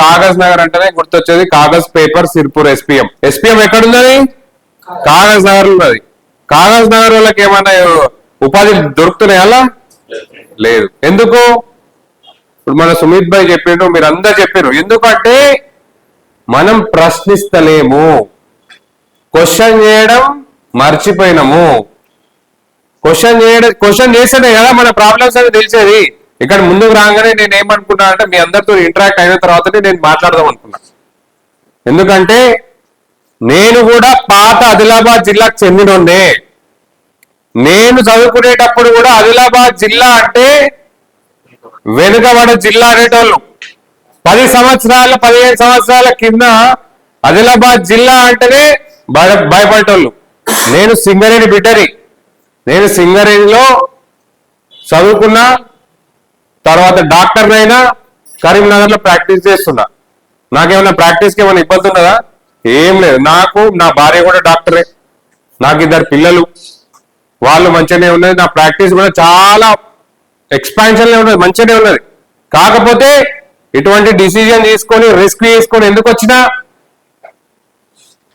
కాగజ్ నగర్ అంటేనే గుర్తొచ్చేది Kagaz paper Sirpur SPM. SPM ఎక్కడున్నది? కాగజ్ నగర్ ఉన్నది. కాగజ్ నగర్ వాళ్ళకి ఏమన్నా ఉపాధి దొరుకుతున్నాయి అలా? లేదు. ఎందుకు? ఇప్పుడు మన సుమిత్ భాయ్ చెప్పిండ్రు, మీరు అందరు చెప్పారు. ఎందుకంటే మనం ప్రశ్నిస్తలేము, క్వశ్చన్ చేయడం మర్చిపోయినాము. క్వశ్చన్ చేస్తేనే కదా మన ప్రాబ్లమ్స్ అనేది తెలిసేది. ఇక్కడ ముందుకు రాగానే నేను ఏమనుకున్నా అంటే మీ అందరితో ఇంటరాక్ట్ అయిన తర్వాతనే నేను మాట్లాడదాం అనుకున్నా. ఎందుకంటే నేను కూడా పాత ఆదిలాబాద్ జిల్లాకు చెందినోండే. నేను చదువుకునేటప్పుడు కూడా ఆదిలాబాద్ జిల్లా అంటే వెనుకబడ జిల్లా అనేటోళ్ళు. 10 సంవత్సరాల 15 సంవత్సరాల కింద ఆదిలాబాద్ జిల్లా అంటేనే భయపడేటోళ్ళు. నేను సింగరేణి బిడ్డని. నేను సింగరేణిలో చదువుకున్నా, తర్వాత డాక్టర్ అయినా, కరీంనగర్ లో ప్రాక్టీస్ చేస్తున్నా. నాకేమన్నా ప్రాక్టీస్కి ఏమైనా ఇబ్బంది ఉన్నదా? ఏం లేదు. నా భార్య కూడా డాక్టరే, నాకు 2 పిల్లలు, వాళ్ళు మంచిగానే ఉన్నది. నా ప్రాక్టీస్ కూడా చాలా ఎక్స్పాన్షన్ ఉన్నది, మంచిగానే ఉన్నది. కాకపోతే ఇటువంటి డిసిజన్ తీసుకొని రిస్క్ తీసుకొని ఎందుకు వచ్చినా?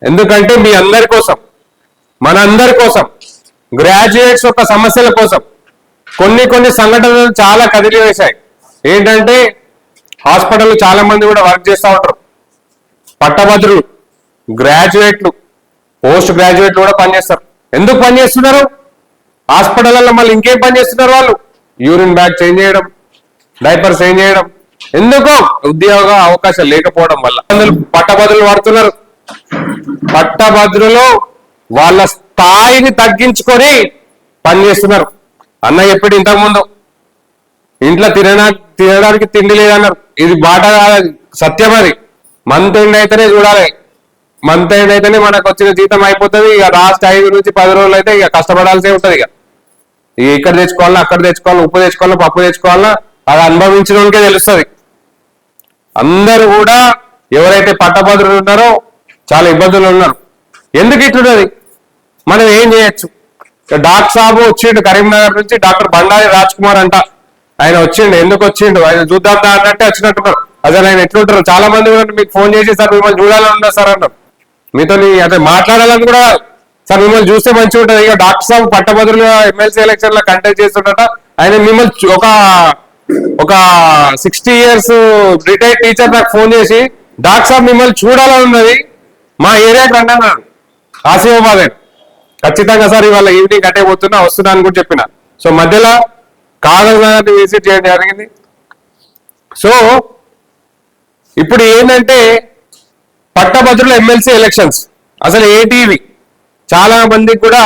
ఎందుకంటే మీ అందరి కోసం, మన అందరి కోసం, గ్రాడ్యుయేట్స్ యొక్క సమస్యల కోసం కొన్ని సంఘటనలు చాలా కదిలి వేశాయి. ఏంటంటే హాస్పిటల్ చాలా మంది కూడా వర్క్ చేస్తూ ఉంటారు. పట్టభద్రులు, గ్రాడ్యుయేట్లు, పోస్ట్ గ్రాడ్యుయేట్లు కూడా పనిచేస్తారు. ఎందుకు పనిచేస్తున్నారు? హాస్పిటల్లో మళ్ళీ ఇంకేం పని చేస్తున్నారు వాళ్ళు? యూరిన్ బ్యాగ్ చేంజ్ చేయడం, డైపర్ చేంజ్ చేయడం. ఎందుకు? ఉద్యోగ అవకాశం లేకపోవడం వల్ల పట్టభద్రులు పడుతున్నారు. పట్టభద్రులు వాళ్ళ స్థాయిని తగ్గించుకొని పనిచేస్తున్నారు. అన్న చెప్పాడు ఇంతకుముందు, ఇంట్లో తినడానికి తిండి లేదన్నారు. ఇది బాట కాదు, సత్యం. అది మంత్ ఎండ్ అయితేనే చూడాలి. మంత్ ఎండ్ అయితేనే మనకు వచ్చిన జీతం అయిపోతుంది. ఇక లాస్ట్ 5 నుంచి 10 రోజులు అయితే ఇక కష్టపడాల్సి ఉంటుంది. ఇక ఇక్కడ తెచ్చుకోవాలన్నా, అక్కడ తెచ్చుకోవాలన్నా, ఉప్పు తెచ్చుకోవాలన్నా, పప్పు తెచ్చుకోవాలన్నా, అది అనుభవించడానికే తెలుస్తుంది. అందరూ కూడా ఎవరైతే పట్టభద్రులు ఉన్నారో చాలా ఇబ్బందులు ఉన్నారు. ఎందుకు ఇట్లున్నది? మనం ఏం చేయొచ్చు? డాక్టర్ సాబు వచ్చిండు కరీంనగర్ నుంచి, డాక్టర్ బండారి రాజ్ కుమార్ అంట. ఆయన వచ్చిండు. ఎందుకు వచ్చిండు? ఆయన చూద్దాం అన్నట్టే వచ్చినట్టున్నారు. అసలు ఆయన ఎట్లుంటారు? చాలా మంది మీకు ఫోన్ చేసి సార్ మిమ్మల్ని చూడాలని ఉన్నారు సార్ అన్నారు. మీతో అదే మాట్లాడాలని కూడా సార్ మిమ్మల్ని చూస్తే మంచిగా ఉంటుంది. ఇక డాక్టర్ సాబ్ పట్టభద్రులు ఎమ్మెల్సీ ఎలక్షన్ లో కంటెస్ట్ చేస్తుండట. ఆయన మిమ్మల్ని ఒక 60 years రిటైర్డ్ టీచర్ నాకు ఫోన్ చేసి డాక్టర్ సాబ్ మిమ్మల్ని చూడాలని ఉన్నది, మా ఏరియాకి రండి అన్నారు. ఆసిఫాబాద్. ఖచ్చితంగా సార్ ఇవాళ ఈవినింగ్ అటే పోతున్నా, వస్తున్నా అని కూడా చెప్పిన. సో మధ్యలో కాగజ్ నగర్ని విజిట్ చేయడం జరిగింది. సో ఇప్పుడు ఏంటంటే పట్టభద్రుల ఎమ్మెల్సీ ఎలక్షన్స్ అసలు ఏంటివి? చాలా మందికి కూడా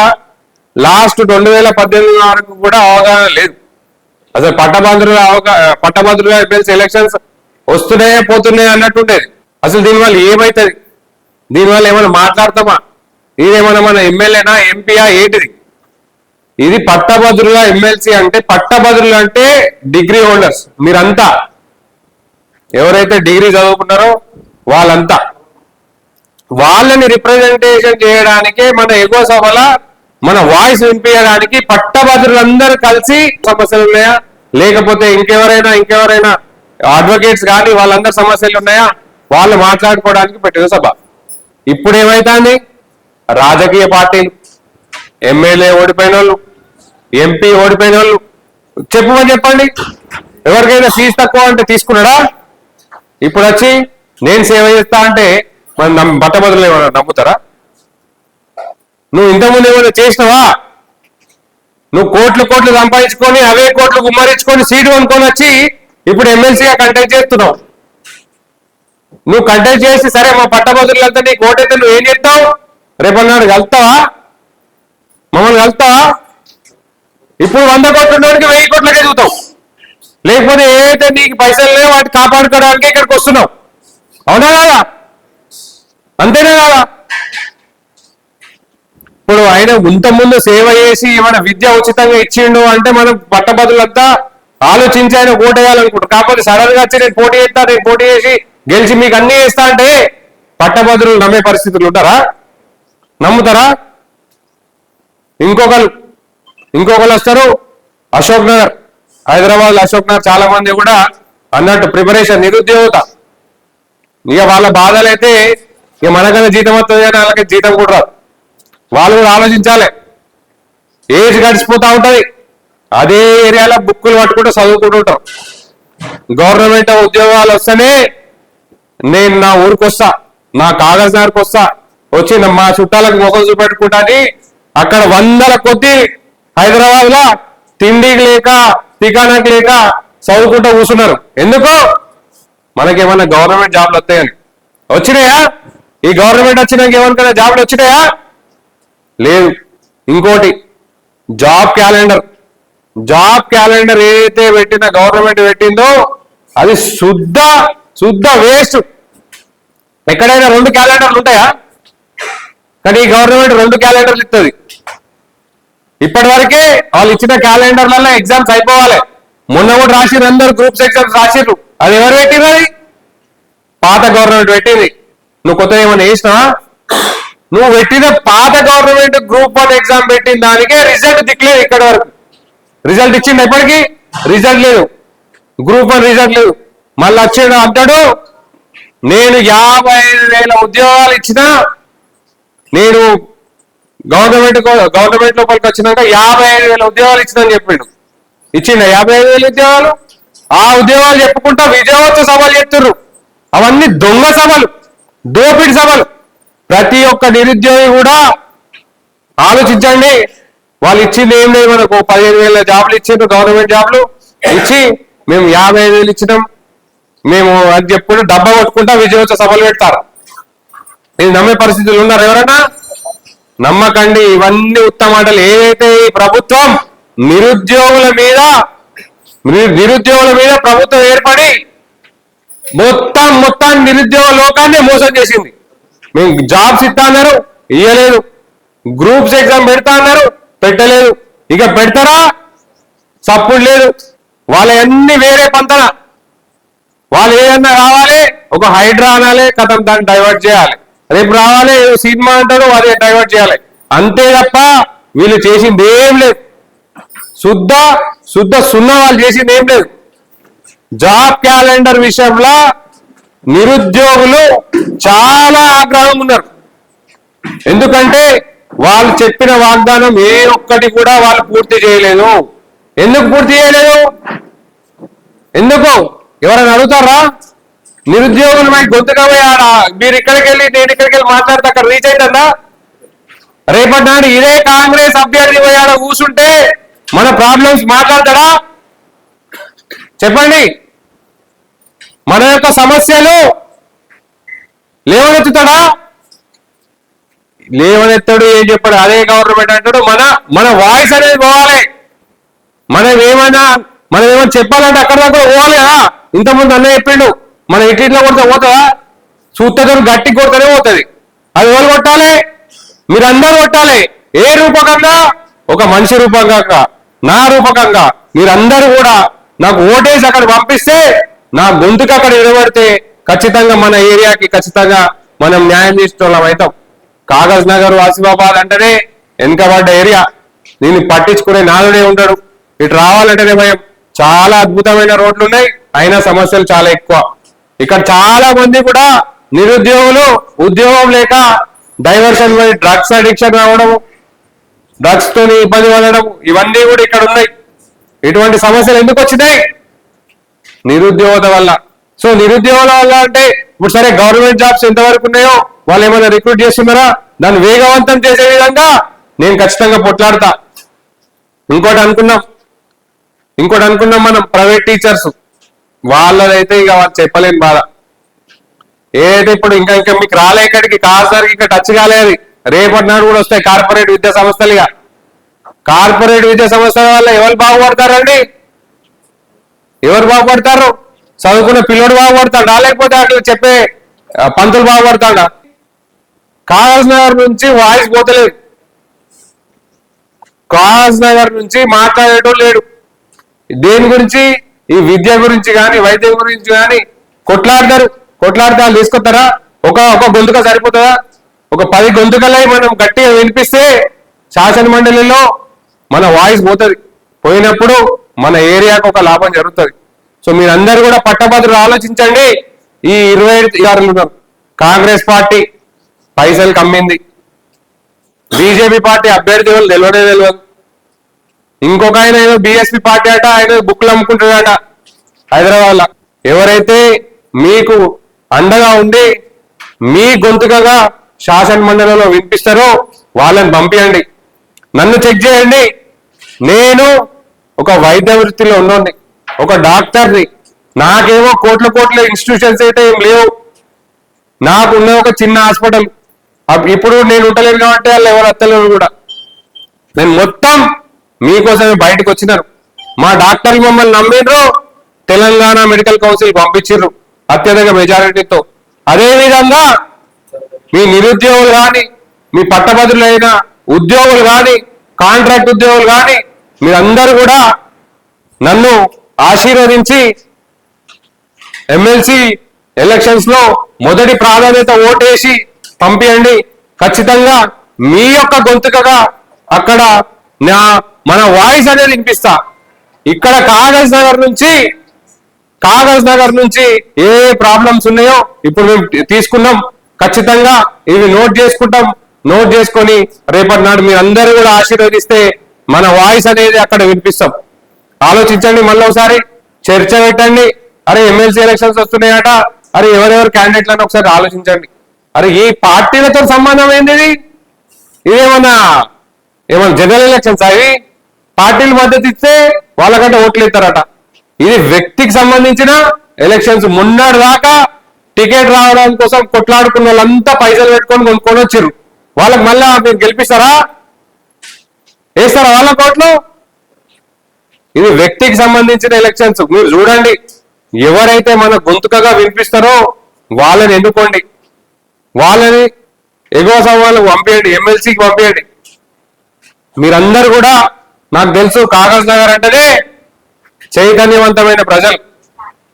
లాస్ట్ 2018 వరకు కూడా అవగాహన లేదు. అసలు పట్టభద్రుల ఎమ్మెల్సీ ఎలక్షన్స్ వస్తున్నాయే పోతున్నాయి అన్నట్టుండేది. అసలు దీనివల్ల ఏమవుతుంది? దీనివల్ల ఏమైనా మాట్లాడతామా? ఇదేమన్నా మన ఎమ్మెల్యేనా, ఎంపీయా, ఏంటిది? ఇది పట్టభద్రుల ఎమ్మెల్సీ అంటే, పట్టభద్రులు అంటే డిగ్రీ హోల్డర్స్. మీరంతా ఎవరైతే డిగ్రీ చదువుకున్నారో వాళ్ళంతా, వాళ్ళని రిప్రజెంటేషన్ చేయడానికే మన ఎగువ సభల మన వాయిస్ వినిపించడానికి పట్టభద్రులందరూ కలిసి సమస్యలు ఉన్నాయా, లేకపోతే ఇంకెవరైనా అడ్వకేట్స్ కానీ వాళ్ళందరి సమస్యలు ఉన్నాయా, వాళ్ళు మాట్లాడుకోవడానికి పెట్టిన సభ. ఇప్పుడు ఏమైతుంది? రాజకీయ పార్టీలు, ఎమ్మెల్యే ఓడిపోయిన వాళ్ళు, ఎంపీ ఓడిపోయిన వాళ్ళు చెప్పండి. ఎవరికైనా ఫీజు తక్కువ అంటే తీసుకున్నాడా? ఇప్పుడు వచ్చి నేను సేవ చేస్తా అంటే మనం పట్టభద్రులు ఏమన్నా నమ్ముతారా? నువ్వు ఇంతకుముందు ఏమైనా చేసినావా? నువ్వు కోట్లు సంపాదించుకొని అవే కోట్లు గుమ్మరించుకొని సీటు అనుకొని వచ్చి ఇప్పుడు ఎమ్మెల్సీగా కంటెస్ట్ చేస్తున్నావు. నువ్వు కంటెస్ట్ చేసి సరే మా పట్టభద్రులంతా నీకు ఓటైతే నువ్వు ఏం చేస్తావు? రేపన్నాడు కలుస్తావా? మమ్మల్ని కలుస్తావా? ఇప్పుడు 100 కోట్లు ఉన్నోడికి 1000 కోట్లకే చూస్తావు. లేకపోతే ఏదైతే నీకు పైసలు లేవు వాటి కాపాడుకోవడానికి ఇక్కడికి వస్తున్నావు. అవునా కాదా? అంతేనా కాదా? ఇప్పుడు ఆయన ఇంతకుముందు సేవ చేసి ఏమైనా విద్య ఉచితంగా ఇచ్చిండు అంటే మనం పట్టభద్రులంతా ఆలోచించి ఆయన ఓటేయాలనుకుంటారు. కాకపోతే సడన్ గా వచ్చి నేను పోటీ చేసి గెలిచి మీకు అన్ని చేస్తా అంటే పట్టభద్రులు నమ్మే పరిస్థితులు ఉంటారా? నమ్ముతారా? ఇంకొకరు వస్తారు. అశోక్ నగర్, హైదరాబాద్ అశోక్ నగర్ చాలా మంది కూడా అన్నట్టు ప్రిపరేషన్, నిరుద్యోగత ఇక వాళ్ళ బాధలు అయితే ఇక మనకన్నా జీతం వస్తుంది కానీ వాళ్ళకి జీతం కూడా రాదు. వాళ్ళు కూడా ఆలోచించాలి. ఏజ్ గడిచిపోతా ఉంటది, అదే ఏరియాలో బుక్కులు పట్టుకుంటూ చదువుకుంటుంటాం. గవర్నమెంట్ ఉద్యోగాలు వస్తేనే నేను నా ఊరికి వస్తా, నా కాగజ్ నగర్కి వస్తా, వచ్చి మా చుట్టాలకు మొఖం చూపెట్టుకుంటాని అక్కడ వందల కొద్ది హైదరాబాద్ లో తిండికి లేక టికానాకి లేక చదువుకుంటూ కూర్చున్నారు. ఎందుకు? మనకేమన్నా గవర్నమెంట్ జాబ్లు వస్తాయని. వచ్చినాయా? ఈ గవర్నమెంట్ వచ్చినాక ఏమనుకున్నా జాబ్లు వచ్చినాయా? లేదు. ఇంకోటి జాబ్ క్యాలెండర్, జాబ్ క్యాలెండర్ ఏదైతే పెట్టిన గవర్నమెంట్ పెట్టిందో అది శుద్ధ వేస్ట్. ఎక్కడైనా 2 క్యాలెండర్లు ఉంటాయా? కానీ ఈ గవర్నమెంట్ 2 క్యాలెండర్లు ఇస్తుంది. ఇప్పటి వరకే వాళ్ళు ఇచ్చిన క్యాలెండర్లలో ఎగ్జామ్స్ అయిపోవాలి. మొన్న కూడా రాసిరు, అందరు గ్రూప్స్ ఎగ్జామ్స్ రాసిర్రు. అది ఎవరు పెట్టింది? అది పాత గవర్నమెంట్ పెట్టింది. నువ్వు కొత్తగా ఏమైనా వేసినావా? నువ్వు పెట్టిన పాత గవర్నమెంట్ గ్రూప్ 1 ఎగ్జామ్ పెట్టిన దానికే రిజల్ట్ దిక్కలేదు. ఇక్కడ వరకు రిజల్ట్ ఇచ్చింది, ఎప్పటికీ రిజల్ట్ లేదు. గ్రూప్ 1 రిజల్ట్ లేదు. మళ్ళీ వచ్చాడు అంటాడు, నేను 55,000 ఉద్యోగాలు ఇచ్చినా, నేను గవర్నమెంట్ లోపలికి వచ్చినాక 55,000 ఉద్యోగాలు ఇచ్చిందని చెప్పిండు. ఇచ్చిండ 55,000 ఉద్యోగాలు? ఆ ఉద్యోగాలు చెప్పుకుంటా విజయోత్సవ సభలు చెప్తుర్రు. అవన్నీ దొంగ సభలు, దోపిడి సభలు. ప్రతి ఒక్క నిరుద్యోగి కూడా ఆలోచించండి. వాళ్ళు ఇచ్చింది ఏం లేదు. మనకు 15,000 జాబులు ఇచ్చిండ్రు, గవర్నమెంట్ జాబులు ఇచ్చి మేము 55,000 ఇచ్చినాం మేము అని చెప్పుకుంటూ డబ్బా కొట్టుకుంటా విజయోత్సవ సభలు పెడతారు. ఇది నమ్మే పరిస్థితులు ఉన్నారు ఎవరన్నా? నమ్మకండి. ఇవన్నీ ఉత్తమాటలు. ఏదైతే ఈ ప్రభుత్వం నిరుద్యోగుల మీద ప్రభుత్వం ఏర్పడి మొత్తం నిరుద్యోగ లోకాన్ని మోసం చేసింది. మేము జాబ్స్ ఇస్తా అన్నారు, ఇయ్యలేదు. గ్రూప్స్ ఎగ్జామ్ పెడతా అన్నారు, పెట్టలేదు. ఇక పెడతారా? సప్పుడు లేదు. వాళ్ళన్నీ వేరే పంతన. వాళ్ళు ఏదన్నా రావాలి, ఒక హైడ్రా అనాలి, కథం దాన్ని డైవర్ట్ చేయాలి. రేపు రావాలి సినిమా అంటారు, అదే డైవర్ట్ చేయాలి. అంతే తప్ప వీళ్ళు చేసింది ఏం లేదు. శుద్ధ సున్నా వాళ్ళు చేసింది ఏం లేదు. జాబ్ క్యాలెండర్ విషయంలో నిరుద్యోగులు చాలా ఆగ్రహం ఉన్నారు. ఎందుకంటే వాళ్ళు చెప్పిన వాగ్దానం ఏ ఒక్కటి కూడా వాళ్ళు పూర్తి చేయలేదు. ఎందుకు పూర్తి చేయలేదు? ఎందుకు? ఎవరైనా అడుగుతారా? నిరుద్యోగులు మనకి గొంతుగా మీరు ఇక్కడికి వెళ్ళి నేను ఇక్కడికి వెళ్ళి మాట్లాడితే అక్కడ రీచ్ అవుతుందా? రేపటి నాడు ఇదే కాంగ్రెస్ అభ్యర్థి పోయాడ కూర్చుంటే మన ప్రాబ్లమ్స్ మాట్లాడతాడా? చెప్పండి. మన యొక్క సమస్యలు లేవనెత్తుతాడా? లేవనెత్తాడు. ఏం చెప్పాడు? అదే గవర్నమెంట్ అంటాడు. మన వాయిస్ అనేది పోవాలి. మనం ఏమైనా చెప్పాలంటే అక్కడ దాకా పోవాలి కదా. ఇంతకుముందు అన్న చెప్పిండు, మనం ఇట్లా కొడితే పోతుందా? చూస్తతో గట్టి కొడితేనే పోతుంది. అది ఎవరు కొట్టాలి? మీరందరూ కొట్టాలి. ఏ రూపకంగా? ఒక మనిషి రూపకంగా, నా రూపకంగా మీరందరూ కూడా నాకు ఓటేసి అక్కడ పంపిస్తే, నా గొంతుకు అక్కడ నిలబడితే ఖచ్చితంగా మన ఏరియాకి ఖచ్చితంగా మనం న్యాయం చేసేటోళ్ళం అవుతాం. కాగజ్ నగర్, ఆసిఫాబాద్ అంటేనే వెనుకబడ్డ ఏరియా. దీన్ని పట్టించుకునే నాదుడే ఉంటాడు. ఇటు రావాలంటేనే భయం. చాలా అద్భుతమైన రోడ్లు ఉన్నాయి, అయినా సమస్యలు చాలా ఎక్కువ. ఇక్కడ చాలా మంది కూడా నిరుద్యోగులు ఉద్యోగం లేక డైవర్షన్ పోయి డ్రగ్స్ అడిక్షన్ రావడం, డ్రగ్స్ తోని ఇబ్బంది పడడం, ఇవన్నీ కూడా ఇక్కడ ఉన్నాయి. ఇటువంటి సమస్యలు ఎందుకు వచ్చినాయి? నిరుద్యోగత వల్ల. సో నిరుద్యోగుల వల్ల అంటే ఇప్పుడు సరే గవర్నమెంట్ జాబ్స్ ఎంతవరకు ఉన్నాయో వాళ్ళు ఏమైనా రిక్రూట్ చేస్తున్నారా? దాన్ని వేగవంతం చేసే విధంగా నేను ఖచ్చితంగా పొట్లాడతా. ఇంకోటి అనుకున్నాం మనం ప్రైవేట్ టీచర్స్ వాళ్ళదైతే ఇక వాళ్ళు చెప్పలేని బాధ. ఏదైతే ఇప్పుడు ఇంకా మీకు రాలే, ఇక్కడికి కాసారికి ఇంకా టచ్ కాలేదు. రేపటి నాడు కూడా వస్తాయి కార్పొరేట్ విద్యా సంస్థలుగా. కార్పొరేట్ విద్యా సంస్థల వల్ల ఎవరు బాగుపడతారండి? ఎవరు బాగుపడతారు? చదువుకున్న పిల్లడు బాగుపడతాడా, లేకపోతే అట్లా చెప్పే పంతులు బాగుపడతాడా? కాగజ్ నగర్ నుంచి వాయిస్ పోతలేదు. కాగజ్ నగర్ నుంచి మాట్లాడేటోళ్ళు లేడు. దేని గురించి? ఈ విద్య గురించి కానీ వైద్యం గురించి కానీ కొట్లాడతారు. కొట్లాడితే వాళ్ళు తీసుకొస్తారా? ఒక గొంతుక సరిపోతుందా? ఒక 10 గొంతుకలై మనం గట్టిగా వినిపిస్తే శాసన మండలిలో మన వాయిస్ పోతుంది. పోయినప్పుడు మన ఏరియాకు ఒక లాభం జరుగుతుంది. సో మీరందరూ కూడా పట్టభద్రులు ఆలోచించండి. ఈ 25 ఉన్నారు. కాంగ్రెస్ పార్టీ పైసలు కమ్మింది, బీజేపీ పార్టీ అభ్యర్థి వాళ్ళు తెలియదు. ఇంకొక ఆయన ఏదో బీఎస్పీ పార్టీ అట, ఆయన బుక్లు అమ్ముకుంటాడట హైదరాబాద్ లో. ఎవరైతే మీకు అండగా ఉండి మీ గొంతుకగా శాసన మండలిలో వినిపిస్తారో వాళ్ళని పంపించండి. నన్ను చెక్ చేయండి. నేను ఒక వైద్య వృత్తిలో ఉన్నోండి, ఒక డాక్టర్ని. నాకేమో కోట్ల ఇన్స్టిట్యూషన్స్ అయితే ఏం లేవు. నాకున్న ఒక చిన్న హాస్పిటల్. ఇప్పుడు నేను ఉండలేను కాబట్టి వాళ్ళు ఎవరు అత్తలేరు కూడా. నేను మొత్తం మీకోసమే బయటకు వచ్చినాను. మా డాక్టర్లు మమ్మల్ని నమ్మిండ్రు, తెలంగాణ మెడికల్ కౌన్సిల్ పంపించారు అత్యధిక మెజారిటీతో. అదేవిధంగా మీ నిరుద్యోగులు కానీ, మీ పట్టభద్రులైన ఉద్యోగులు కానీ, కాంట్రాక్ట్ ఉద్యోగులు కానీ మీరందరూ కూడా నన్ను ఆశీర్వదించి ఎమ్మెల్సీ ఎలక్షన్స్ లో మొదటి ప్రాధాన్యత ఓటేసి పంపించండి. ఖచ్చితంగా మీ యొక్క గొంతుకగా అక్కడ మన వాయిస్ అనేది వినిపిస్తా. ఇక్కడ కాగజ్ నగర్ నుంచి ఏ ప్రాబ్లమ్స్ ఉన్నాయో ఇప్పుడు మేము తీసుకున్నాం. ఖచ్చితంగా ఇవి నోట్ చేసుకొని రేపటి నాడు మీరు అందరూ కూడా ఆశీర్వదిస్తే మన వాయిస్ అనేది అక్కడ వినిపిస్తాం. ఆలోచించండి, మళ్ళీ ఒకసారి చర్చ పెట్టండి. అరే ఎమ్మెల్సీ ఎలక్షన్స్ వస్తున్నాయట, అరే ఎవరెవరు క్యాండిడేట్లను ఒకసారి ఆలోచించండి. అరే ఈ పార్టీలతో సంబంధం ఏంది? ఇదేమన్నా జనరల్ ఎలక్షన్స్ అవి? పార్టీలు మద్దతు ఇస్తే వాళ్ళకంటే ఓట్లు ఇస్తారట. ఇది వ్యక్తికి సంబంధించిన ఎలక్షన్స్. మొన్నటి దాకా టికెట్ రావడం కోసం కొట్లాడుకున్న వాళ్ళంతా పైసలు పెట్టుకొని కొనుక్కొని వచ్చారు. వాళ్ళకి మళ్ళా మీరు గెలిపిస్తారా? వేస్తారా వాళ్ళ కోట్లు? ఇది వ్యక్తికి సంబంధించిన ఎలక్షన్స్. మీరు చూడండి, ఎవరైతే మన గొంతుకగా వినిపిస్తారో వాళ్ళని ఎన్నుకోండి, వాళ్ళని ఎగువ సవాళ్ళకు పంపించండి, ఎమ్మెల్సీకి పంపించండి. మీరందరూ కూడా నాకు తెలుసు కాగజ్ నగర్ అంటేనే చైతన్యవంతమైన ప్రజలు.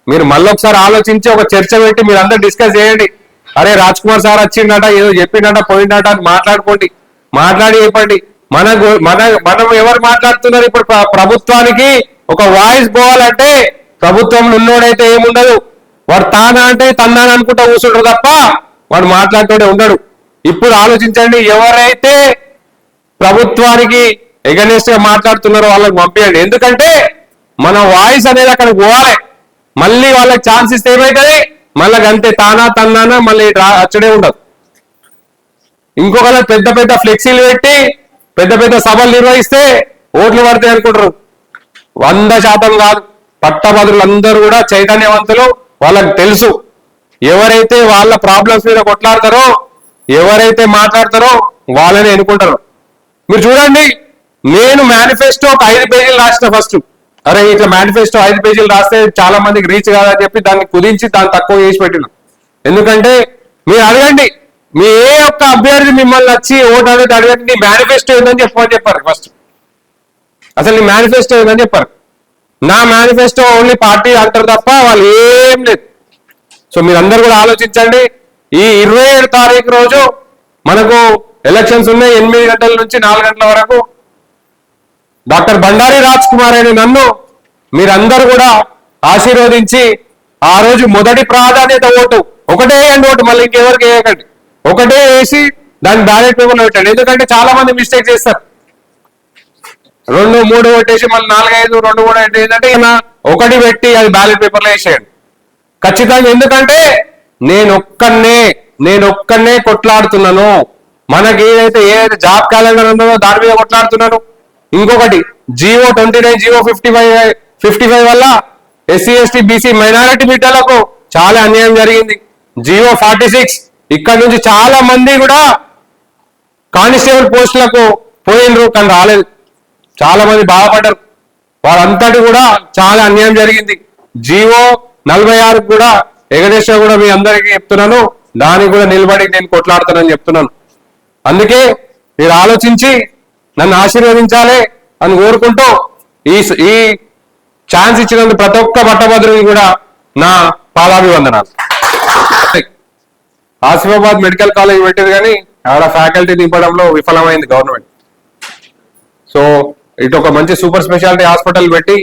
మీరు మళ్ళొకసారి ఆలోచించి ఒక చర్చ పెట్టి మీరందరూ డిస్కస్ చేయండి. అరే రాజ్ కుమార్ సార్ వచ్చిండట, ఏదో చెప్పిండట, పోయిండట అని మాట్లాడుకోండి, మాట్లాడి చెప్పండి. మనం ఎవరు మాట్లాడుతున్నారు? ఇప్పుడు ప్రభుత్వానికి ఒక వాయిస్ పోవాలంటే ప్రభుత్వంలో ఉన్నోడైతే ఏముండదు, వాడు తానా అంటే తన్నాను అనుకుంటా కూర్చుంటారు తప్ప వాడు మాట్లాడుతూనే ఉండడు. ఇప్పుడు ఆలోచించండి, ఎవరైతే ప్రభుత్వానికి ఎగనెస్ట్ గా మాట్లాడుతున్నారో వాళ్ళకి పంపించండి. ఎందుకంటే మన వాయిస్ అనేది అక్కడ పోవాలి. మళ్ళీ వాళ్ళకి ఛాన్స్ ఇస్తే ఏమవుతుంది? మళ్ళీ అంతే తానా తన్నానా మళ్ళీ అచ్చడే ఉండదు. ఇంకొకరు పెద్ద ఫ్లెక్సీలు పెట్టి పెద్ద సభలు నిర్వహిస్తే ఓట్లు పడతాయి అనుకుంటారు. 100% కాదు. పట్టభద్రులందరూ కూడా చైతన్యవంతులు. వాళ్ళకి తెలుసు ఎవరైతే వాళ్ళ ప్రాబ్లమ్స్ మీద కొట్లాడతారో, ఎవరైతే మాట్లాడతారో వాళ్ళని ఎన్నుకుంటారు. మీరు చూడండి, నేను మేనిఫెస్టో ఒక 5 పేజీలు రాసిన. ఫస్ట్ అరే ఇట్లా మేనిఫెస్టో 5 పేజీలు రాస్తే చాలా మందికి రీచ్ కాదని చెప్పి దాన్ని కుదించి దాన్ని తక్కువ చేసి పెట్టిన. ఎందుకంటే మీరు అడగండి, మీ ఏ ఒక్క అభ్యర్థి మిమ్మల్ని వచ్చి ఓటు అనేది అడగండి, నీ మేనిఫెస్టో ఏందని చెప్పారు. ఫస్ట్ అసలు నీ మేనిఫెస్టో ఏందని చెప్పారు. నా మేనిఫెస్టో ఓన్లీ పార్టీ అంటారు తప్ప వాళ్ళు ఏం లేదు. సో మీరందరూ కూడా ఆలోచించండి. ఈ 27 తారీఖు రోజు మనకు ఎలక్షన్స్ ఉన్నాయి. 8 గంటల నుంచి 4 గంటల వరకు. డాక్టర్ బండారి రాజ్ కుమార్ అనే నన్ను మీరందరూ కూడా ఆశీర్వదించి ఆ రోజు మొదటి ప్రాధాన్యత ఓటు ఒకటే వేయండి. ఓటు మళ్ళీ ఇంకెవరికి వేయకండి. ఒకటే వేసి దాన్ని బ్యాలెట్ పేపర్లో పెట్టండి. ఎందుకంటే చాలా మంది మిస్టేక్ చేస్తారు. 2, 3 ఓటేసి మళ్ళీ 4, 5, 2, 3 ఏంటంటే ఒకటి పెట్టి అది బ్యాలెట్ పేపర్లో వేసేయండి ఖచ్చితంగా. ఎందుకంటే నేను ఒక్కనే కొట్లాడుతున్నాను. మనకి ఏదైతే జాబ్ క్యాలెండర్ ఉందో దాని మీద కొట్లాడుతున్నాను. ఇంకొకటి జియో 29, జియో 55 వల్ల ఎస్సీ ఎస్టీ బీసీ మైనారిటీ బిడ్డలకు చాలా అన్యాయం జరిగింది. జియో 46 ఇక్కడ నుంచి చాలా మంది కూడా కానిస్టేబుల్ పోస్టులకు పోయినరు కానీ రాలేదు. చాలా మంది బాధపడ్డారు. వారంతటి కూడా చాలా అన్యాయం జరిగింది. జియో 46 కూడా ఎగదేశం కూడా మీ అందరికీ చెప్తున్నాను, దానికి కూడా నిలబడి నేను కొట్లాడుతానని చెప్తున్నాను. అందుకే మీరు ఆలోచించి నన్ను ఆశీర్వదించాలి అని కోరుకుంటూ ఈ ఛాన్స్ ఇచ్చినందుకు ప్రతి ఒక్క పట్టభద్రుని కూడా నా పాదాభివందనాలు. ఆసిఫాబాద్ మెడికల్ కాలేజ్ పెట్టేది కానీ ఆడ ఫ్యాకల్టీ నింపడంలో విఫలమైంది గవర్నమెంట్. సో ఇటు ఒక మంచి సూపర్ స్పెషాలిటీ హాస్పిటల్ పెట్టి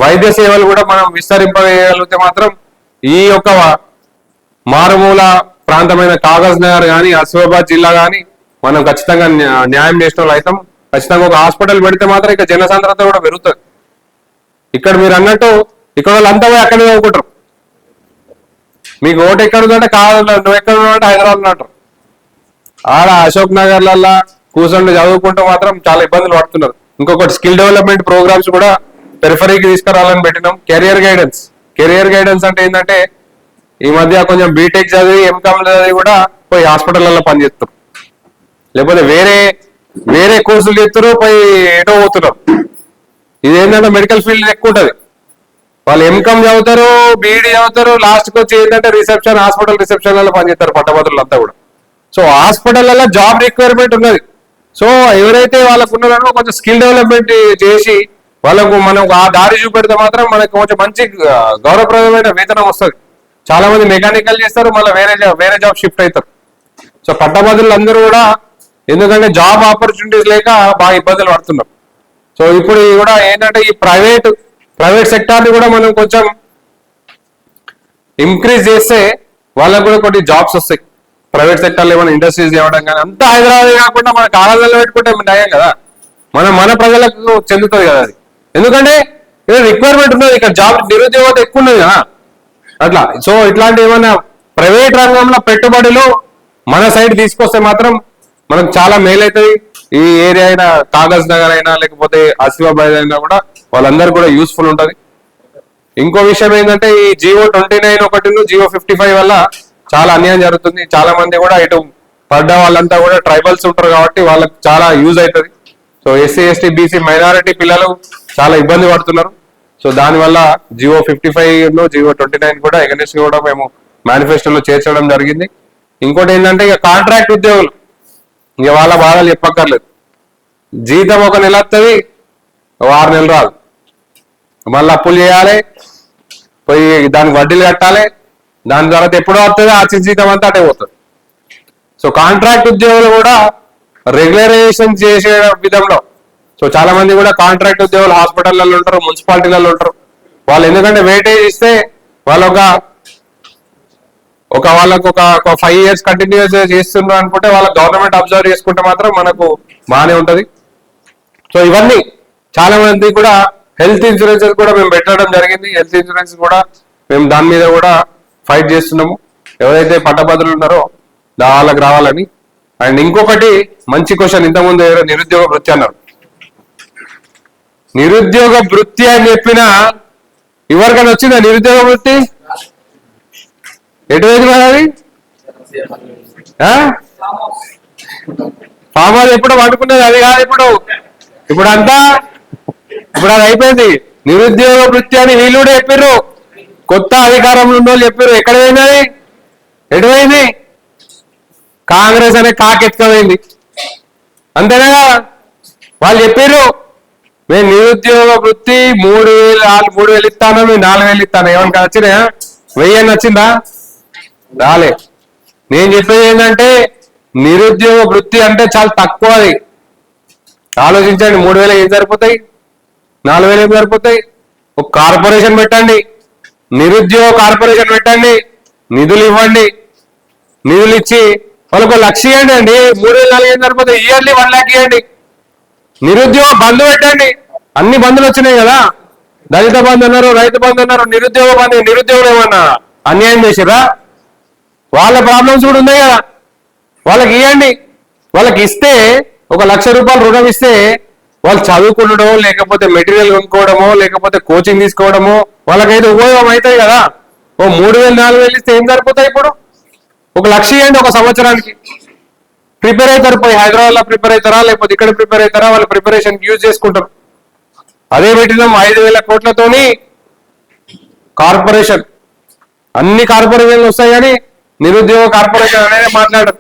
వైద్య సేవలు కూడా మనం విస్తరింపగలిగితే మాత్రం ఈ యొక్క మారుమూల ప్రాంతమైన కాగజ్ నగర్ కానీ ఆసిఫాబాద్ జిల్లా కానీ మనం ఖచ్చితంగా న్యాయం చేసిన వాళ్ళు అవుతాం. ఖచ్చితంగా ఒక హాస్పిటల్ పెడితే మాత్రం ఇక జనసాంద్రత కూడా పెరుగుతుంది. ఇక్కడ మీరు అన్నట్టు ఇక్కడ వాళ్ళంతా పోయి అక్కడే చదువుకుంటారు. మీకు ఓటు ఎక్కడ ఉందంటే కాదు, నువ్వు ఎక్కడ ఉన్నావంటే హైదరాబాద్ అంటారు. ఆడ అశోక్ నగర్లల్లా కూర్చొని చదువుకుంటూ మాత్రం చాలా ఇబ్బందులు పడుతున్నారు. ఇంకొకటి స్కిల్ డెవలప్మెంట్ ప్రోగ్రామ్స్ కూడా పెరిఫరీకి తీసుకురావాలని పెట్టినాం. కెరియర్ గైడెన్స్ అంటే ఏంటంటే ఈ మధ్య కొంచెం బీటెక్ చదివి ఎంకామ్ చదివి కూడా పోయి హాస్పిటల్లో పనిచేస్తారు, లేకపోతే వేరే కోర్సులు చేస్తారు, పోయి ఎటో పోతున్నారు. ఇదేంటంటే మెడికల్ ఫీల్డ్ ఎక్కువ ఉంటుంది. వాళ్ళు ఎంకామ్ చదువుతారు, బీఈడీ చదువుతారు, లాస్ట్కి వచ్చి ఏంటంటే హాస్పిటల్ రిసెప్షన్లలో పనిచేస్తారు పట్టభద్రులు అంతా కూడా. సో హాస్పిటల్లో జాబ్ రిక్వైర్మెంట్ ఉన్నది. సో ఎవరైతే వాళ్ళకు ఉన్నారో కొంచెం స్కిల్ డెవలప్మెంట్ చేసి వాళ్ళకు మనం ఆ దారి చూపెడితే మాత్రం మనకు కొంచెం మంచి గౌరవప్రదమైన వేతనం వస్తుంది. చాలా మంది మెకానికల్ చేస్తారు, మళ్ళీ వేరే జాబ్ షిఫ్ట్ అవుతారు. సో పట్టభద్రులు అందరూ కూడా ఎందుకంటే జాబ్ ఆపర్చునిటీస్ లేక బాగా ఇబ్బందులు పడుతున్నారు. సో ఇప్పుడు కూడా ఏంటంటే ఈ ప్రైవేట్ సెక్టార్ని కూడా మనం కొంచెం ఇంక్రీజ్ చేస్తే వాళ్ళకు కూడా కొన్ని జాబ్స్ వస్తాయి. ప్రైవేట్ సెక్టార్లో ఏమైనా ఇండస్ట్రీస్ చేయడం కానీ అంతా హైదరాబాద్ కాకుండా మన కాలాలలో పెట్టుకుంటే నయం కదా, మన ప్రజలకు చెందుతుంది కదా అది. ఎందుకంటే రిక్వైర్మెంట్ ఉన్నది, ఇక్కడ జాబ్ నిరుద్యోగత ఎక్కువ ఉన్నది కదా అట్లా. సో ఇట్లాంటి ఏమైనా ప్రైవేట్ రంగంలో పెట్టుబడులు మన సైడ్ తీసుకొస్తే మాత్రం మనకు చాలా మేలు అవుతుంది. ఈ ఏరియా అయినా కాగజ్ నగర్ అయినా లేకపోతే ఆసిఫాబాద్ అయినా కూడా వాళ్ళందరూ కూడా యూస్ఫుల్ ఉంటుంది. ఇంకో విషయం ఏంటంటే ఈ జియో 29 ఒకటి జియో 55 వల్ల చాలా అన్యాయం జరుగుతుంది. చాలా మంది కూడా ఇటు పడ్డ వాళ్ళంతా కూడా ట్రైబల్స్ ఉంటారు కాబట్టి వాళ్ళకి చాలా యూజ్ అవుతుంది. So SC ST BC minority పిల్లలు చాలా ఇబ్బంది పడుతున్నారు. సో దానివల్ల జియో 55 జియో 29 కూడా ఎగనెస్ట్ కూడా మేము మేనిఫెస్టోలో చేర్చడం జరిగింది. ఇంకోటి ఏంటంటే ఇక కాంట్రాక్ట్ ఉద్యోగులు ఇక వాళ్ళ బాధలు చెప్పక్కర్లేదు. జీతం ఒక నెల వస్తుంది, 6 నెలలు రాదు, మళ్ళీ అప్పులు చేయాలి, పోయి దానికి వడ్డీలు కట్టాలి, దాని తర్వాత ఎప్పుడో వస్తుంది ఆ జీతం అంతా అటే పోతుంది. సో కాంట్రాక్ట్ ఉద్యోగులు కూడా రెగ్యులరైజేషన్ చేసే విధంలో సో చాలా మంది కూడా కాంట్రాక్ట్ ఉద్యోగులు హాస్పిటల్లో ఉంటారు, మున్సిపాలిటీలలో ఉంటారు. వాళ్ళు ఎందుకంటే వెయిటేజ్ ఇస్తే వాళ్ళకు ఒక 5 years కంటిన్యూస్ చేస్తున్నారు అనుకుంటే వాళ్ళ గవర్నమెంట్ అబ్జర్వ్ చేసుకుంటే మాత్రం మనకు బాగానే ఉంటది. సో ఇవన్నీ చాలా మంది కూడా హెల్త్ ఇన్సూరెన్సెస్ కూడా మేము పెట్టడం జరిగింది. హెల్త్ ఇన్సూరెన్స్ కూడా మేము దాని మీద కూడా ఫైట్ చేస్తున్నాము. ఎవరైతే పట్టభద్రులు ఉన్నారో వాళ్ళకి రావాలని. అండ్ ఇంకొకటి మంచి క్వశ్చన్, ఇంతకుముందు ఎవరో నిరుద్యోగ వృత్తి అన్నారు. నిరుద్యోగ వృత్తి అని చెప్పిన ఎవరికైనా వచ్చిందా నిరుద్యోగ వృత్తి? ఎటువైపు కాదు ఫామ్ హౌస్ ఎప్పుడు పట్టుకునేది అది కాదు. ఇప్పుడు అంతా ఇప్పుడు అది అయిపోయింది. నిరుద్యోగ వృత్తి అని వీళ్ళు కూడా చెప్పారు, కొత్త అధికారంలో ఉన్న వాళ్ళు చెప్పారు. ఎక్కడ పోయినది? ఎటువైంది? కాంగ్రెస్ అనే కాకెత్తుకపోయింది అంతేనా? వాళ్ళు చెప్పారు మేము నిరుద్యోగ వృత్తి 3,000 ఇస్తాను, మేము 4,000 ఇస్తాను. ఏమన్నా వచ్చినాయా? 1000 వచ్చిందా? రాలే. నేను చెప్పేది ఏంటంటే నిరుద్యోగ వృత్తి అంటే చాలా తక్కువ. అది ఆలోచించండి. 3,000 ఏం సరిపోతాయి? 4,000 ఏం సరిపోతాయి? ఒక కార్పొరేషన్ పెట్టండి, నిరుద్యోగ కార్పొరేషన్ పెట్టండి, నిధులు ఇవ్వండి. నిధులు ఇచ్చి వాళ్ళకు 1,00,000 ఇవ్వండి అండి. 3,000 4,000 ఏం సరిపోతాయి? ఇయర్లీ 1 lakh ఇవ్వండి. నిరుద్యోగ బంధు పెట్టండి. అన్ని బంధులు వచ్చినాయి కదా, దళిత బంధు అన్నారు, రైతు బంధు అన్నారు, నిరుద్యోగ బంధు. నిరుద్యోగులు ఏమన్నా అన్యాయం చేసిరా? వాళ్ళ ప్రాబ్లమ్స్ కూడా ఉన్నాయి కదా, వాళ్ళకి ఇవ్వండి. వాళ్ళకి ఇస్తే 1,00,000 రూపాయలు రుణం ఇస్తే వాళ్ళు చదువుకునడమో లేకపోతే మెటీరియల్ కొనుక్కోవడమో లేకపోతే కోచింగ్ తీసుకోవడమో వాళ్ళకైతే ఉపయోగం అవుతాయి కదా. 3,000 4,000 ఇస్తే ఏం సరిపోతాయి? ఇప్పుడు 1,00,000 ఇవ్వండి ఒక సంవత్సరానికి. ప్రిపేర్ అవుతారు, పోయి హైదరాబాద్లో ప్రిపేర్ అవుతారా లేకపోతే ఇక్కడ ప్రిపేర్ అవుతారా, వాళ్ళ ప్రిపరేషన్ యూజ్ చేసుకుంటారు. అదే పెట్టినాం 5,000 కోట్లతోని కార్పొరేషన్. అన్ని కార్పొరేషన్లు వస్తాయి కానీ నిరుద్యోగ కార్పొరేషన్ అనేది మాట్లాడరు.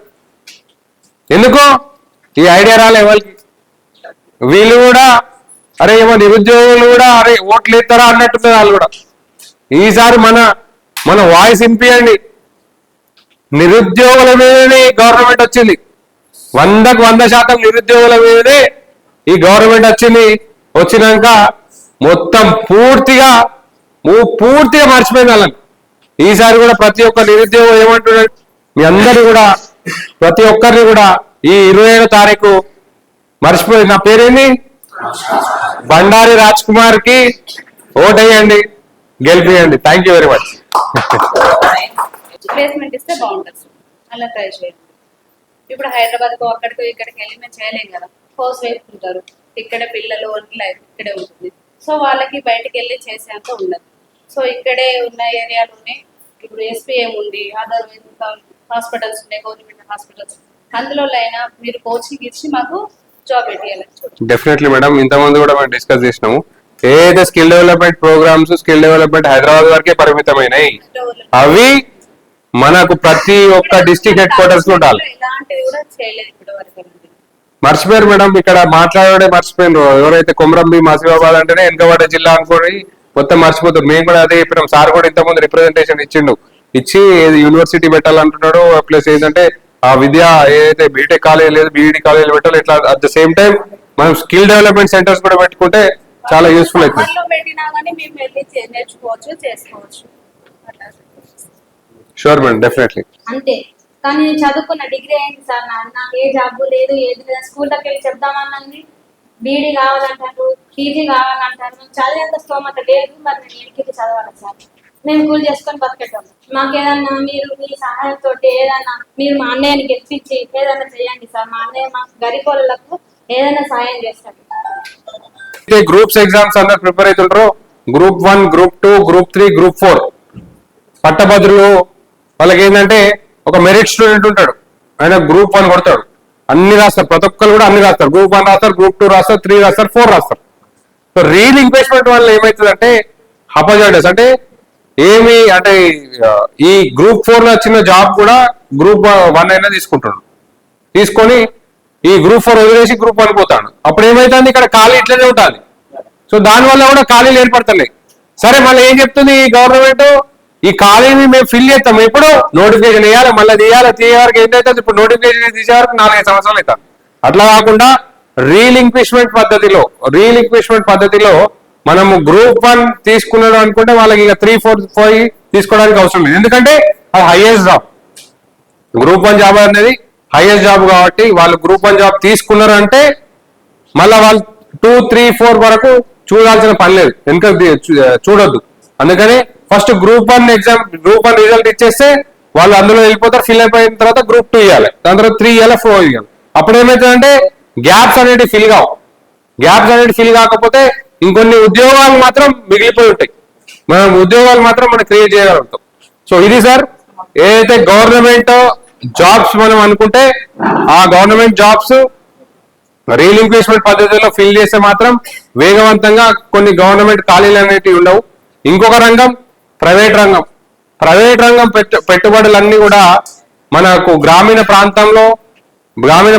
ఎందుకు? ఈ ఐడియా రాలే వాళ్ళకి. వీళ్ళు కూడా అరే ఏమో నిరుద్యోగులు కూడా అరే ఓట్లు ఇస్తారా అన్నట్టుంది వాళ్ళు కూడా. ఈసారి మన వాయిస్ వినిపియండి. నిరుద్యోగుల మీదనే గవర్నమెంట్ వచ్చింది, 100కు 100% నిరుద్యోగుల మీదనే ఈ గవర్నమెంట్ వచ్చింది. వచ్చినాక మొత్తం పూర్తిగా మర్చిపోయింది వాళ్ళని. ఈసారి కూడా ప్రతి ఒక్క నిరుద్యోగం ఏమంటున్నాడు, మీ అందరినీ కూడా ప్రతి ఒక్కరిని కూడా ఈ 27వ తారీఖు మర్చిపోయి, నా పేరేంటి, బండారి రాజ్ కుమార్ కి ఓటేయండి, గెలిపియండి. Thank you very much. Placement ఇస్తే బాగుంటుంది, అలా ట్రై చేయండి. ఇప్పుడు హైదరాబాద్కు అక్కడికి ఇక్కడికి వెళ్ళి మేము చేయలేం కదా, హౌస్ వైఫ్ ఉంటారు, ఇక్కడ పిల్లలు లైఫ్ ఇక్కడే ఉంటుంది. సో వాళ్ళకి బయటకు వెళ్ళి చేసేంత ఉండదు. సో ఇక్కడే ఉన్న ఏరియాలు ఉన్నాయి. ఇప్పుడు ఎస్పీఎం ఉంది, అదర్ హాస్పిటల్స్ ఉన్నాయి, గవర్నమెంట్ హాస్పిటల్స్, అందులో అయినా మీరు కోచింగ్ ఇచ్చి మాకు జాబ్ పెట్టేయాలి. డెఫినెట్లీ మేడం, ఇంతకుముందు కూడా మేము డిస్కస్ చేసినాము. ఏదైతే skill development programmes, skill development Hyderabad వరకే పరిమితమైనాయి, అవి మనకు ప్రతి ఒక్క డిస్ట్రిక్ట్ హెడ్ క్వార్టర్స్ లో ఉండాలి. మర్చిపోయారు మేడం, ఇక్కడ మాట్లాడే మర్చిపోయినారు. ఎవరైతే కొమరంభీం ఆసిఫాబాద్ అంటేనే వెనుకబడ్డ జిల్లా అనుకోని మొత్తం మర్చిపోతారు. మేము కూడా అదే చెప్పినాం. సార్ కూడా ఇంతకుముందు రిప్రజెంటేషన్ ఇచ్చి యూనివర్సిటీ పెట్టాలంటున్నాడు. ప్లస్ ఏంటంటే ఆ విద్య ఏదైతే బీటెక్ కాలేజ్ లేదు, బీఈడి కాలేజ్ పెట్టాలి. ఇట్లా అట్ ద సేమ్ టైం మనం స్కిల్ డెవలప్మెంట్ సెంటర్స్ కూడా పెట్టుకుంటే చాలా యూస్ఫుల్ అవుతుంది. Sure madam, definitely. అంతే. కానీ చదువుకున్న డిగ్రీ అయింది సార్, నాకు ఏ జాబ్ లేదు, ఏది లేదు. స్కూల్లోకి వెళ్ళి చెప్దామన్నది బీడీ కావాలంటారు, పీజీ కావాలంటారు. మేము చదివేంత స్తోమత లేదు, మరి నేను ఎడికి చదవాలి సార్. మేము కూలి చేసుకొని బతికేటాం. మాకేదన్నా మీరు మీ సహాయంతో ఏదన్నా మీరు మా అన్నయ్యని గెలిపించి ఏదైనా చేయండి సార్. మా అన్నయ్య మా గరీబోళ్ళకు ఏదైనా సహాయం చేస్తారు. గ్రూప్స్ ఎగ్జామ్స్ అందరు ప్రిపేర్ అవుతుంటారు. గ్రూప్ 1, గ్రూప్ 2, గ్రూప్ 3, గ్రూప్ 4 పట్టభద్రులు వాళ్ళకి ఏంటంటే ఒక మెరిట్ స్టూడెంట్ ఉంటాడు, ఆయన గ్రూప్ 1 కొడతాడు, అన్ని రాస్తారు, ప్రతి ఒక్కరు కూడా అన్ని రాస్తారు. గ్రూప్ 1 రాస్తారు, గ్రూప్ 2 రాస్తారు, 3 రాస్తారు, 4 రాస్తారు. సో రీల్ ఇన్వెస్ట్మెంట్ వల్ల ఏమవుతుందంటే హపజాడస్ అంటే ఏమి అంటే ఈ గ్రూప్ 4 లో వచ్చిన జాబ్ కూడా గ్రూప్ 1 అయినా తీసుకొని ఈ గ్రూప్ 4 వదిలేసి గ్రూప్ 1 పోతాడు. అప్పుడు ఏమైతుంది, ఇక్కడ ఖాళీ ఇట్లనే ఉంటుంది. సో దానివల్ల కూడా ఖాళీలు ఏర్పడుతున్నాయి. సరే, మళ్ళీ ఏం చెప్తుంది గవర్నమెంట్, ఈ ఖాళీని మేము ఫిల్ చేస్తాం, ఎప్పుడు నోటిఫికేషన్ వేయాలి, మళ్ళీ తీసే వరకు ఏంటవుతుంది, ఇప్పుడు నోటిఫికేషన్ తీసే వరకు 4-5 సంవత్సరాలు అవుతాయి. అట్లా కాకుండా రీలింక్విష్మెంట్ పద్ధతిలో మనము గ్రూప్ 1 తీసుకున్నాడు అనుకుంటే వాళ్ళకి ఇక 3, 4, 5 తీసుకోవడానికి అవసరం లేదు. ఎందుకంటే అది హైయెస్ట్ జాబ్. గ్రూప్ 1 జాబ్ అనేది హైయెస్ట్ జాబ్ కాబట్టి వాళ్ళు గ్రూప్ 1 జాబ్ తీసుకున్నారు అంటే మళ్ళీ వాళ్ళు 2, 3, 4 వరకు చూడాల్సిన పని లేదు, వెనుక చూడొద్దు. అందుకని first group 1 exam, group 1 result ఇచ్చేస్తే వాళ్ళు అందులో వెళ్ళిపోతారు. ఫిల్ అయిపోయిన తర్వాత గ్రూప్ 2 ఇవ్వాలి, దాని తర్వాత 3 ఇవ్వాలి, 4 ఇవ్వాలి. అప్పుడు ఏమవుతుందంటే గ్యాప్స్ అనేది ఫిల్ కాకపోతే ఇంకొన్ని ఉద్యోగాలు మాత్రం మిగిలిపోయి ఉంటాయి. మనం క్రియేట్ చేయగలుగుతాం. సో ఇది సార్, ఏదైతే గవర్నమెంట్ జాబ్స్ మనం అనుకుంటే ఆ గవర్నమెంట్ జాబ్స్ రీలింక్విష్మెంట్ పద్ధతిలో ఫిల్ చేస్తే మాత్రం వేగవంతంగా కొన్ని గవర్నమెంట్ ఖాళీలు అనేటివి ఉండవు. ఇంకొక రంగం ప్రైవేట్ రంగం పెట్టుబడులన్నీ కూడా మనకు గ్రామీణ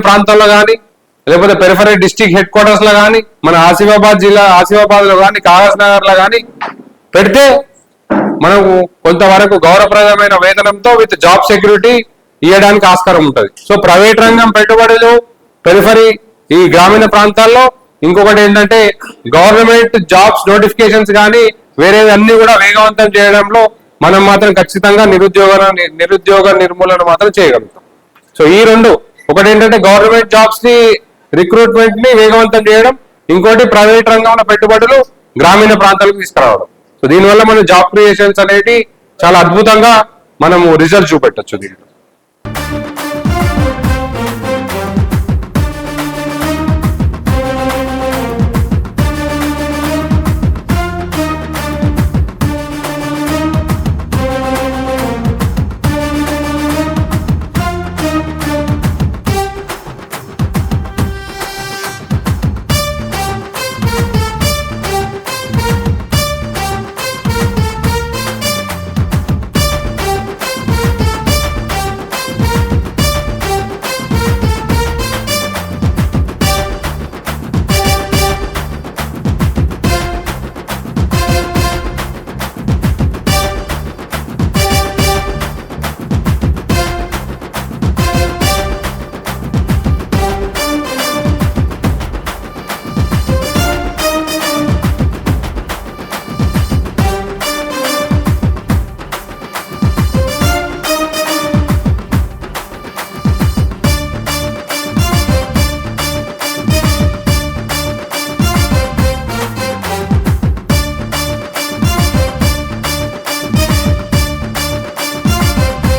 ప్రాంతంలో కానీ లేకపోతే పెరిఫరీ డిస్ట్రిక్ట్ హెడ్ క్వార్టర్స్ లో కానీ, మన ఆసిఫాబాద్ లో కానీ, కాగజ్ నగర్ లో కానీ పెడితే మనకు కొంతవరకు గౌరవప్రదమైన వేతనంతో విత్ జాబ్ సెక్యూరిటీ ఇవ్వడానికి ఆస్కారం ఉంటుంది. సో ప్రైవేట్ రంగం పెట్టుబడులు పెరిఫరీ ఈ గ్రామీణ ప్రాంతాల్లో, ఇంకొకటి ఏంటంటే గవర్నమెంట్ జాబ్స్ నోటిఫికేషన్స్ కానీ వేరేవి అన్ని కూడా వేగవంతం చేయడంలో మనం మాత్రం ఖచ్చితంగా నిరుద్యోగ నిర్మూలన మాత్రం చేయగలుగుతాం. సో ఈ రెండు, ఒకటి ఏంటంటే గవర్నమెంట్ జాబ్స్ ని రిక్రూట్మెంట్ ని వేగవంతం చేయడం, ఇంకోటి ప్రైవేట్ రంగంలో పెట్టుబడులు గ్రామీణ ప్రాంతాలకు తీసుకురావడం. సో దీనివల్ల మన జాబ్ క్రియేషన్స్ అనేవి చాలా అద్భుతంగా మనము రిజల్ట్ చూపెట్టచ్చు దీంట్లో.